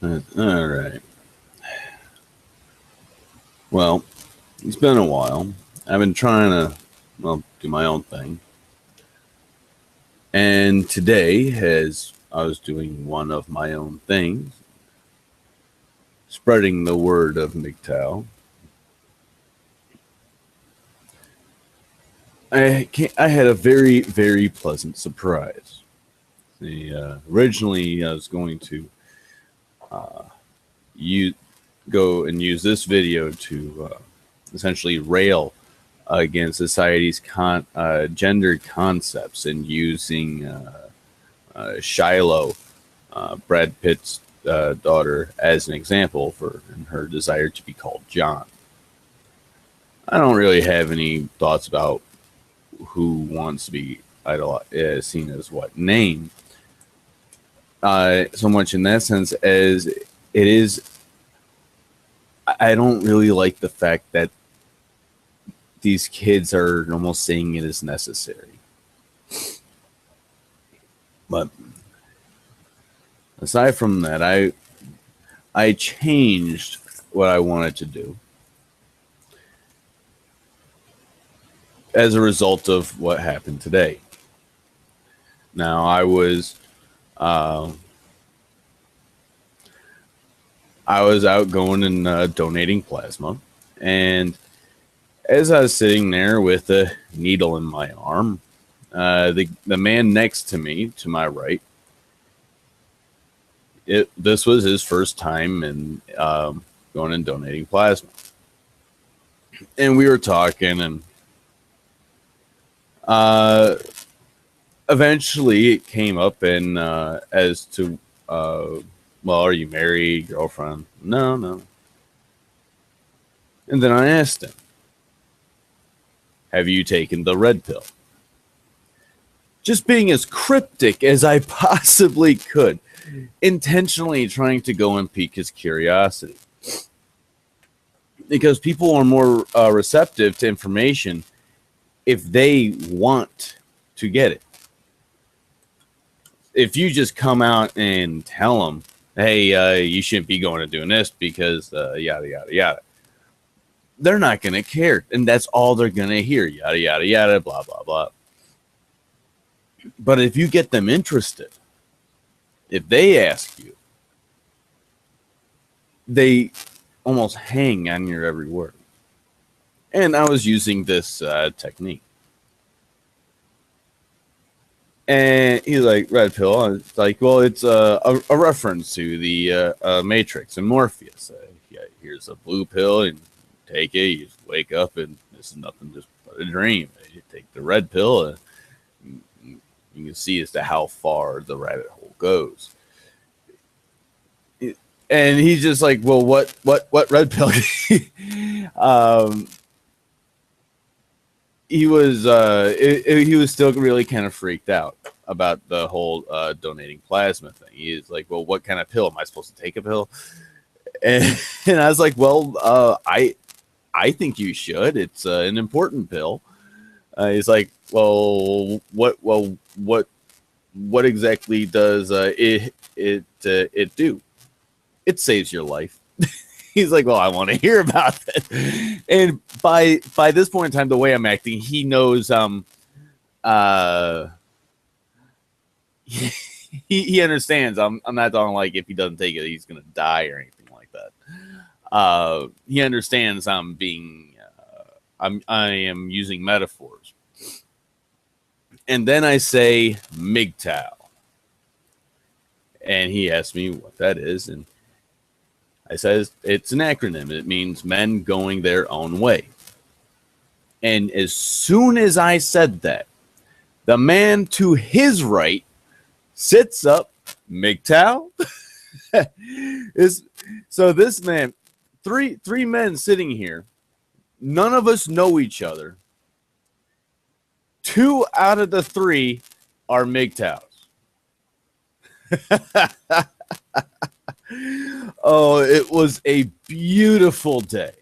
All right. Well, it's been a while. I've been trying to, well, do my own thing. And today, as I was doing one of my own things, spreading the word of MGTOW, I had a very, very pleasant surprise. Originally, I was going to use, go and use this video to essentially rail against society's gendered concepts and using Shiloh, Brad Pitt's daughter, as an example for her desire to be called John. I don't really have any thoughts about who wants to be seen as what name, so much in that sense as it is. I don't really like the fact that these kids are almost saying it is necessary. But aside from that, I changed what I wanted to do as a result of what happened today. Now, I was out going and donating plasma, and as I was sitting there with a needle in my arm, the man next to me, to my right, this was his first time in going and donating plasma, and we were talking, and eventually it came up, and as to well, are you married, girlfriend? No, no. And then I asked him, have you taken the red pill? Just being as cryptic as I possibly could, intentionally trying to go and pique his curiosity. Because people are more receptive to information if they want to get it. If you just come out and tell them, hey, you shouldn't be going and doing this because yada, yada, yada, they're not going to care. And that's all they're going to hear. Yada, yada, yada, blah, blah, blah. But if you get them interested, if they ask you, they almost hang on your every word. And I was using this technique. And he's like, red pill. And it's like, well, it's a reference to the Matrix and Morpheus. Yeah, here's a blue pill, and take it. You just wake up, and this is nothing just but a dream. You take the red pill, and you can see as to how far the rabbit hole goes. And he's just like, well, what red pill? He was still really kind of freaked out about the whole donating plasma thing. He's like, well, what kind of pill? Am I supposed to take a pill? And I was like, well, I think you should. It's an important pill. He's like, well, what exactly does it do? It saves your life. He's like, well, I want to hear about it. And by this point in time, the way I'm acting, he knows he understands. I'm not talking like if he doesn't take it, he's gonna die or anything like that. He understands I'm being I am using metaphors. And then I say MGTOW. And he asked me what that is, and I says it's an acronym. It means men going their own way. And as soon as I said that, the man to his right sits up, MGTOW. So this man, three men sitting here, none of us know each other. 2 out of the 3 are MGTOWs. Oh, it was a beautiful day.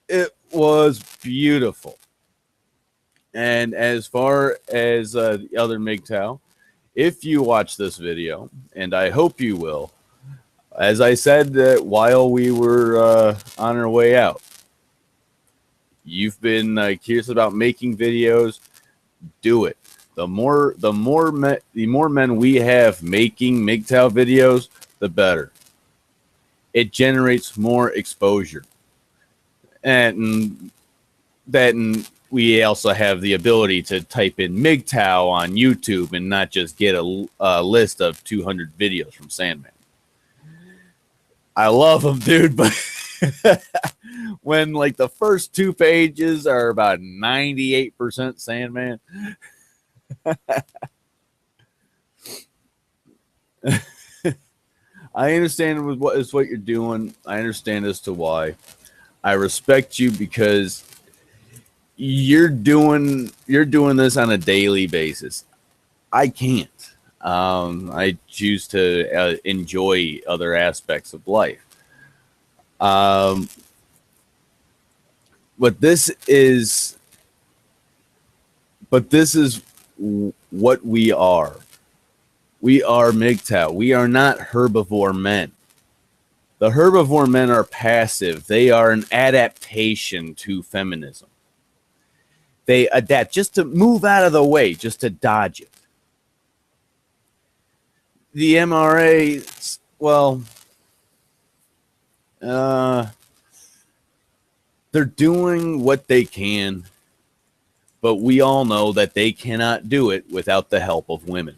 It was beautiful. And as far as the other MGTOW, if you watch this video, and I hope you will, As I said that while we were on our way out, you've been curious about making videos. Do it. The more men we have making MGTOW videos, the better. It generates more exposure, and then we also have the ability to type in MGTOW on YouTube and not just get a list of 200 videos from Sandman. I love him, dude, but when like the first 2 pages are about 98% Sandman, I understand with what you're doing. I understand as to why. I respect you because you're doing this on a daily basis. I can't. I choose to enjoy other aspects of life. But this is what we are. We are MGTOW. We are not herbivore men. The herbivore men are passive. They are an adaptation to feminism. They adapt just to move out of the way, just to dodge it. The MRA, well, they're doing what they can, but we all know that they cannot do it without the help of women.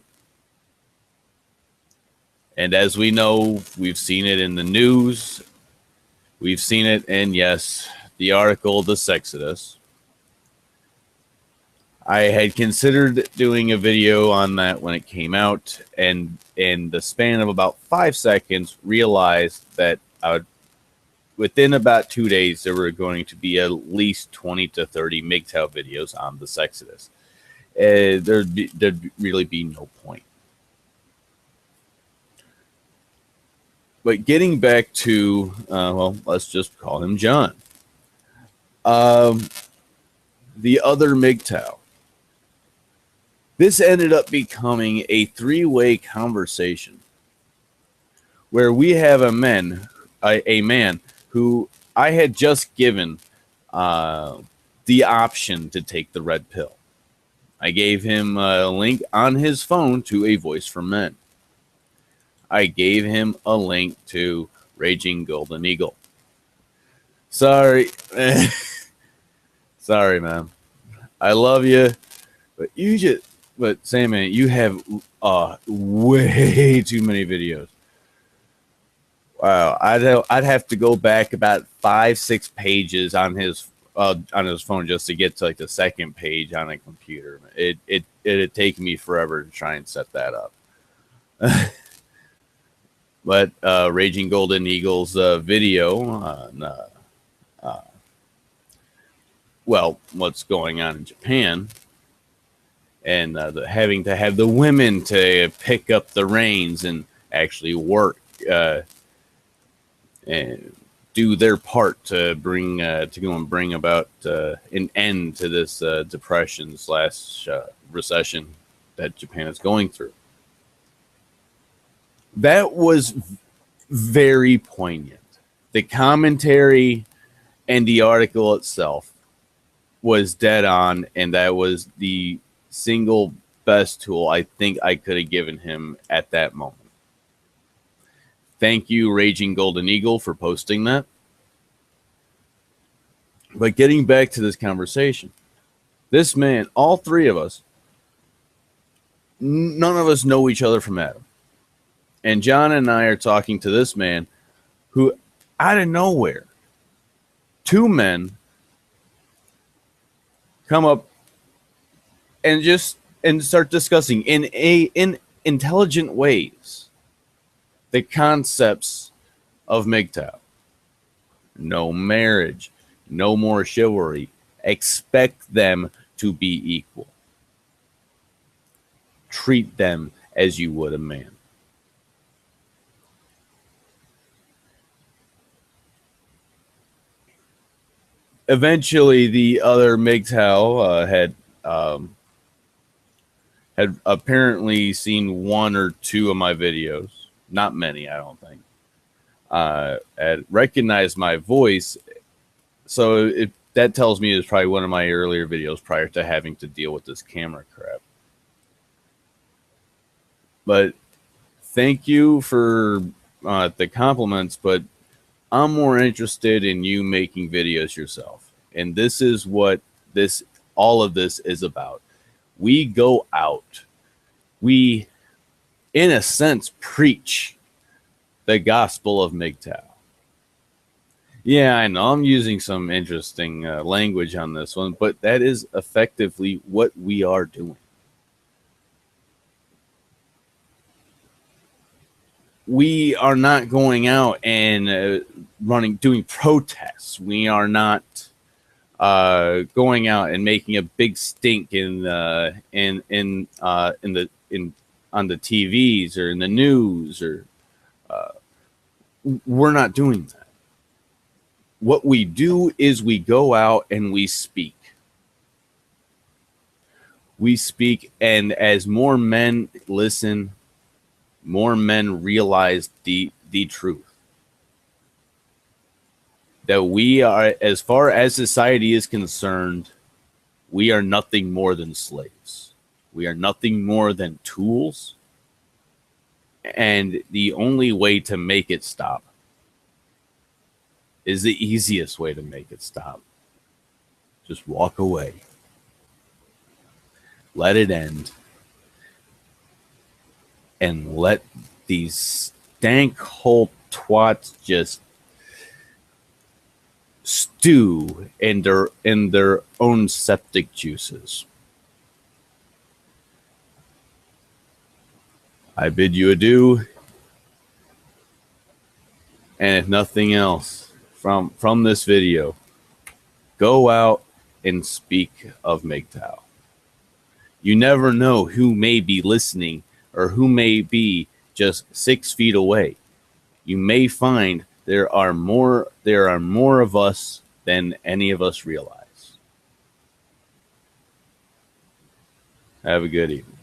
And as we know, we've seen it in the news. We've seen it in, yes, the article, The Sexodus. I had considered doing a video on that when it came out, and in the span of about 5 seconds, realized that within about 2 days, there were going to be at least 20 to 30 MGTOW videos on The Sexodus. There'd really be no point. But getting back to, well, let's just call him John. The other MGTOW. This ended up becoming a 3-way conversation where we have a man who I had just given the option to take the red pill. I gave him a link on his phone to A Voice for Men. I gave him a link to Raging Golden Eagle. Sorry. Sorry, man. I love you. But Sandman, you have way too many videos. Wow. I'd have to go back about 5-6 pages on his phone just to get to like the second page on a computer. It'd take me forever to try and set that up. But Raging Golden Eagle's video on, well, what's going on in Japan, and having to have the women to pick up the reins and actually work and do their part to bring to go and bring about an end to this depression / recession that Japan is going through. That was very poignant. The commentary and the article itself was dead on, and that was the single best tool I think I could have given him at that moment. Thank you, Raging Golden Eagle, for posting that. But getting back to this conversation, this man, all 3 of us, none of us know each other from Adam. And John and I are talking to this man who, out of nowhere, 2 men come up and start discussing in intelligent ways the concepts of MGTOW. No marriage, no more chivalry. Expect them to be equal. Treat them as you would a man. Eventually, the other MGTOW had apparently seen 1 or 2 of my videos. Not many, I don't think. and recognized my voice. So that tells me it was probably one of my earlier videos prior to having to deal with this camera crap. But thank you for the compliments, but I'm more interested in you making videos yourself. And this is what all of this is about. We go out. We, in a sense, preach the gospel of MGTOW. Yeah, I know I'm using some interesting language on this one, but that is effectively what we are doing. We are not going out and doing protests. We are not going out and making a big stink on the TVs or in the news, or we're not doing that. What we do is we go out and we speak. We speak, and as more men listen, more men realize the truth. That we are, as far as society is concerned, we are nothing more than slaves. We are nothing more than tools. And the only way to make it stop is the easiest way to make it stop. Just walk away. Let it end. And let these stank hole twats just stew in their own septic juices. I bid you adieu. And if nothing else from this video, go out and speak of MGTOW. You never know who may be listening or who may be just 6 feet away. You may find there are more of us than any of us realize. Have a good evening.